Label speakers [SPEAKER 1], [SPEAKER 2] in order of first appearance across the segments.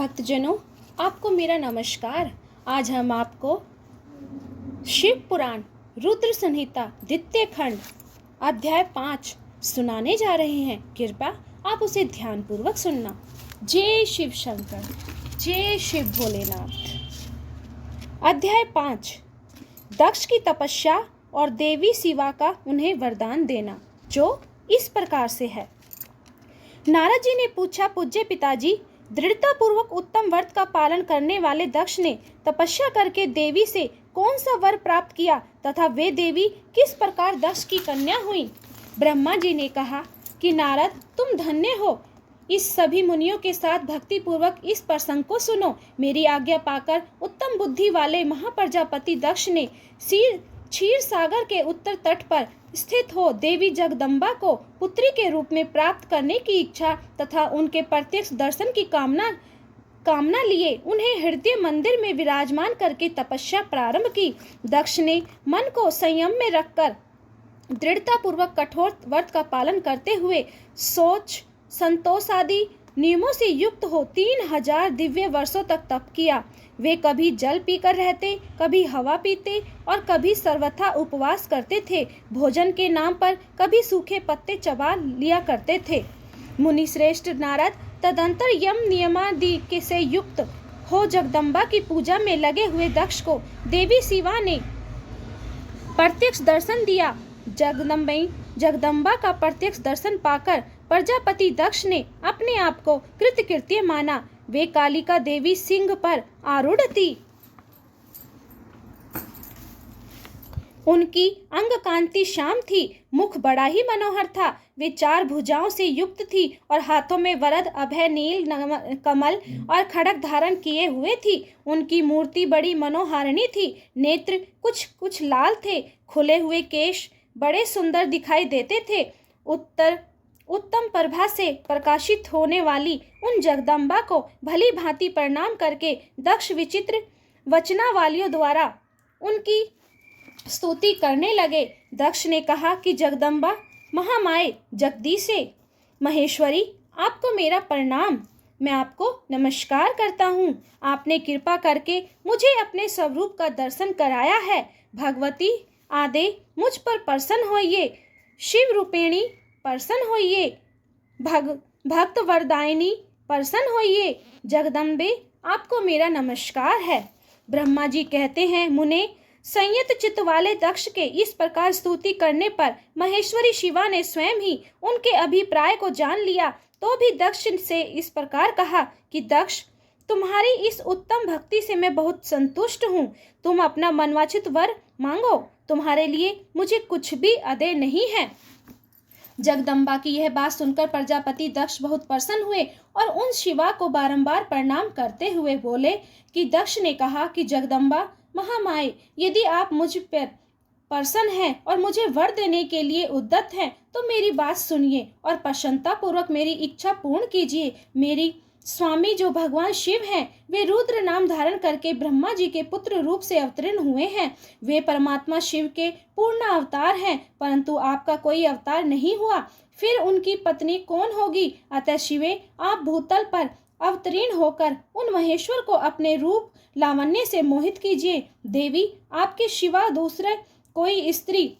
[SPEAKER 1] भक्तजनों, आपको मेरा नमस्कार। आज हम आपको शिव पुराण रुद्र संहिता द्वितीय खंड अध्याय 5 सुनाने जा रहे हैं। कृपया आप उसे ध्यानपूर्वक सुनना। जय शिव शंकर, जय शिव भोलेनाथ। अध्याय 5 दक्ष की तपस्या और देवी शिवा का उन्हें वरदान देना, जो इस प्रकार से है। नारद जी ने पूछा, पूज्य पिताजी, दृढ़ता पूर्वक उत्तम व्रत का पालन करने वाले दक्ष ने तपस्या करके देवी से कौन सा वर प्राप्त किया तथा वे देवी किस प्रकार दक्ष की कन्या हुई? ब्रह्मा जी ने कहा कि नारद, तुम धन्य हो। इस सभी मुनियों के साथ भक्ति पूर्वक इस प्रसंग को सुनो। मेरी आज्ञा पाकर उत्तम बुद्धि वाले महाप्रजापति दक्ष ने क्षीर सागर के उत्तर तट पर स्थित हो देवी जगदम्बा को पुत्री के रूप में प्राप्त करने की इच्छा तथा उनके प्रत्यक्ष दर्शन की कामना लिए उन्हें हृदय मंदिर में विराजमान करके तपस्या प्रारंभ की। दक्ष ने मन को संयम में रखकर दृढ़ता पूर्वक कठोर व्रत का पालन करते हुए सोच संतोष आदि नियमों से युक्त हो 3000 दिव्य वर्षों तक तप किया। वे कभी जल पीकर रहते, कभी हवा पीते और कभी सर्वथा उपवास करते थे। भोजन के नाम पर कभी सूखे पत्ते चबा लिया करते थे। मुनि श्रेष्ठ नारद तदंतर यम नियमादि के से युक्त हो जगदम्बा की पूजा में लगे हुए दक्ष को देवी शिवा ने प्रत्यक्ष दर्शन दिया। जगदम्बा का प्रत्यक्ष दर्शन पाकर प्रजापति दक्ष ने अपने आप को कृतकृत्य माना। वे कालिका देवी सिंह पर आरूढ़ थी। उनकी अंग कांति श्याम थी, मुख बड़ा ही मनोहर था। वे 4 भुजाओं से युक्त थी और हाथों में वरद, अभय, नील कमल और खड़ग धारण किए हुए थी। उनकी मूर्ति बड़ी मनोहारिणी थी। नेत्र कुछ लाल थे। खुले हुए केश बड़े सुंदर दिखाई देते थे। उत्तम प्रभा से प्रकाशित होने वाली उन जगदम्बा को भली भांति प्रणाम करके दक्ष विचित्र वचनावलियों द्वारा उनकी स्तुति करने लगे। दक्ष ने कहा कि जगदम्बा, महामाए, जगदीशे, महेश्वरी, आपको मेरा प्रणाम। मैं आपको नमस्कार करता हूँ। आपने कृपा करके मुझे अपने स्वरूप का दर्शन कराया है। भगवती आदे मुझ पर प्रसन्न होइए। शिव रूपिणी प्रसन्न होइए। भक्त वरदायिनी प्रसन्न होइए। जगदम्बे, आपको मेरा नमस्कार है। ब्रह्मा जी कहते हैं, मुने, संयत चित्त वाले दक्ष के इस प्रकार स्तुति करने पर महेश्वरी शिवा ने स्वयं ही उनके अभिप्राय को जान लिया। तो भी दक्ष से इस प्रकार कहा कि दक्ष, तुम्हारी इस उत्तम भक्ति से मैं बहुत संतुष्ट हूँ। तुम अपना मनवांछित वर मांगो। तुम्हारे लिए मुझे कुछ भी अदेय नहीं है। जगदम्बा की यह बात सुनकर प्रजापति दक्ष बहुत प्रसन्न हुए और उन शिवा को बारंबार प्रणाम करते हुए बोले कि दक्ष ने कहा कि जगदम्बा, महामाए, यदि आप मुझ पर प्रसन्न हैं और मुझे वर देने के लिए उद्यत हैं तो मेरी बात सुनिए और प्रसन्नता पूर्वक मेरी इच्छा पूर्ण कीजिए। मेरी स्वामी जो भगवान शिव हैं, वे रुद्र नाम धारण करके ब्रह्मा जी के पुत्र रूप से अवतीर्ण हुए हैं। वे परमात्मा शिव के पूर्ण अवतार हैं, परंतु आपका कोई अवतार नहीं हुआ। फिर उनकी पत्नी कौन होगी? अतः शिवे, आप भूतल पर अवतीर्ण होकर उन महेश्वर को अपने रूप लावण्य से मोहित कीजिए। देवी, आपके शिवा दूसरे कोई स्त्री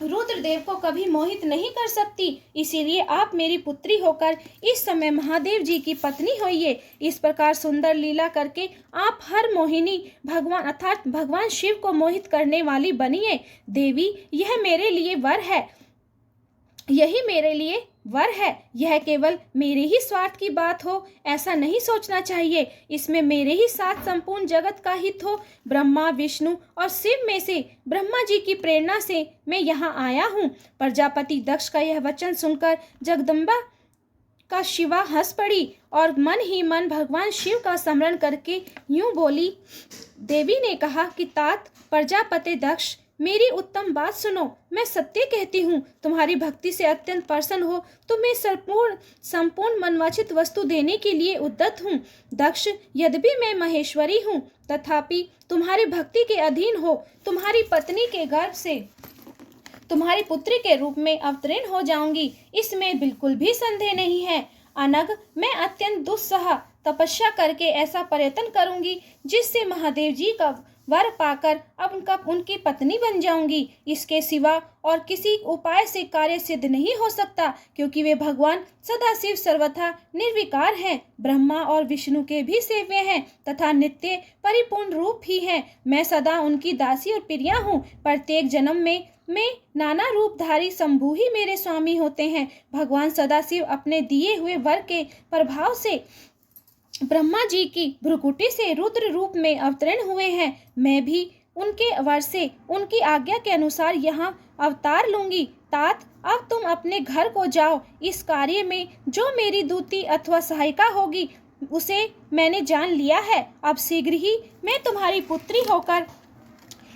[SPEAKER 1] रुद्रदेव को कभी मोहित नहीं कर सकती। इसीलिए आप मेरी पुत्री होकर इस समय महादेव जी की पत्नी होइए। इस प्रकार सुंदर लीला करके आप हर मोहिनी भगवान अर्थात भगवान शिव को मोहित करने वाली बनिए। देवी, यह मेरे लिए वर है। यही मेरे लिए वर है। यह केवल मेरे ही स्वार्थ की बात हो, ऐसा नहीं सोचना चाहिए। इसमें मेरे ही साथ संपूर्ण जगत का हित हो। ब्रह्मा, विष्णु और शिव में से ब्रह्मा जी की प्रेरणा से मैं यहाँ आया हूँ। प्रजापति दक्ष का यह वचन सुनकर जगदम्बा का शिवा हंस पड़ी और मन ही मन भगवान शिव का स्मरण करके यूं बोली। देवी ने कहा कि तात प्रजापति दक्ष, मेरी उत्तम बात सुनो। मैं सत्य कहती हूँ। तुम्हारी भक्ति से अत्यंत प्रसन्न हो तो मैं संपूर्ण मनवांछित वस्तु देने के लिए उद्यत हूँ। दक्ष, यद्यपि मैं महेश्वरी हूँ, तथापि तुम्हारी भक्ति के अधीन हो तुम्हारी पत्नी के गर्भ से तुम्हारी पुत्री के रूप में अवतीर्ण हो जाऊंगी। इसमें बिल्कुल भी संदेह नहीं है। अनग, मैं अत्यंत दुस्सह तपस्या करके ऐसा प्रयत्न करूंगी जिससे महादेव जी का वर पाकर अब उनकी पत्नी बन जाऊंगी। इसके सिवा और किसी उपाय से कार्य सिद्ध नहीं हो सकता, क्योंकि वे भगवान सदाशिव सर्वथा निर्विकार हैं, ब्रह्मा और विष्णु के भी सेव्य हैं तथा नित्य परिपूर्ण रूप ही हैं। मैं सदा उनकी दासी और प्रिया हूँ। प्रत्येक जन्म में नाना रूपधारी शंभु ही मेरे स्वामी होते हैं। भगवान सदाशिव अपने दिए हुए वर के प्रभाव से ब्रह्मा जी की भ्रुकुटी से रुद्र रूप में अवतरण हुए हैं। मैं भी उनके वर से उनकी आज्ञा के अनुसार यहाँ अवतार लूंगी। तात, अब तुम अपने घर को जाओ। इस कार्य में जो मेरी दूती अथवा सहायिका होगी उसे मैंने जान लिया है। अब शीघ्र ही मैं तुम्हारी पुत्री होकर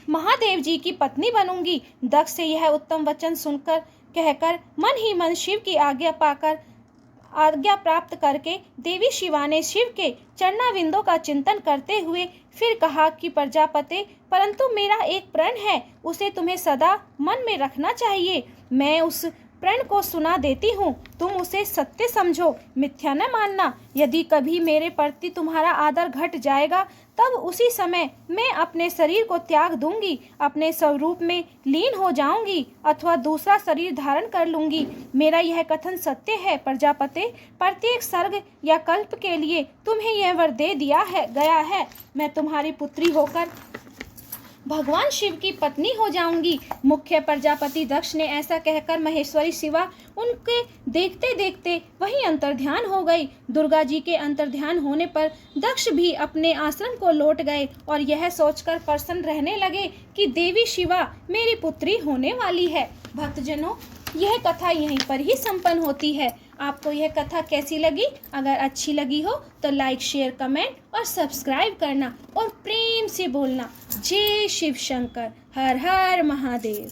[SPEAKER 1] महादेव जी की पत्नी बनूंगी। दक्ष से यह उत्तम वचन सुनकर कहकर मन ही मन शिव की आज्ञा प्राप्त करके देवी शिवा ने शिव के चरणाविंदों का चिंतन करते हुए फिर कहा कि प्रजापते, परंतु मेरा एक प्रण है, उसे तुम्हें सदा मन में रखना चाहिए। मैं उस प्रण को सुना देती हूँ, तुम उसे सत्य समझो, मिथ्या न मानना। यदि कभी मेरे प्रति तुम्हारा आदर घट जाएगा तब उसी समय मैं अपने शरीर को त्याग दूंगी, अपने स्वरूप में लीन हो जाऊंगी अथवा दूसरा शरीर धारण कर लूंगी। मेरा यह कथन सत्य है प्रजापते। प्रत्येक सर्ग या कल्प के लिए तुम्हें यह वर दे दिया गया है। मैं तुम्हारी पुत्री होकर भगवान शिव की पत्नी हो जाऊंगी। मुख्य प्रजापति दक्ष ने ऐसा कहकर महेश्वरी शिवा उनके देखते देखते वहीं अंतर्ध्यान हो गई। दुर्गा जी के अंतर्ध्यान होने पर दक्ष भी अपने आश्रम को लौट गए और यह सोचकर प्रसन्न रहने लगे कि देवी शिवा मेरी पुत्री होने वाली है। भक्तजनों, यह कथा यहीं पर ही संपन्न होती है। आपको यह कथा कैसी लगी? अगर अच्छी लगी हो तो लाइक, शेयर, कमेंट और सब्सक्राइब करना और प्रेम से बोलना जय शिव शंकर, हर हर महादेव।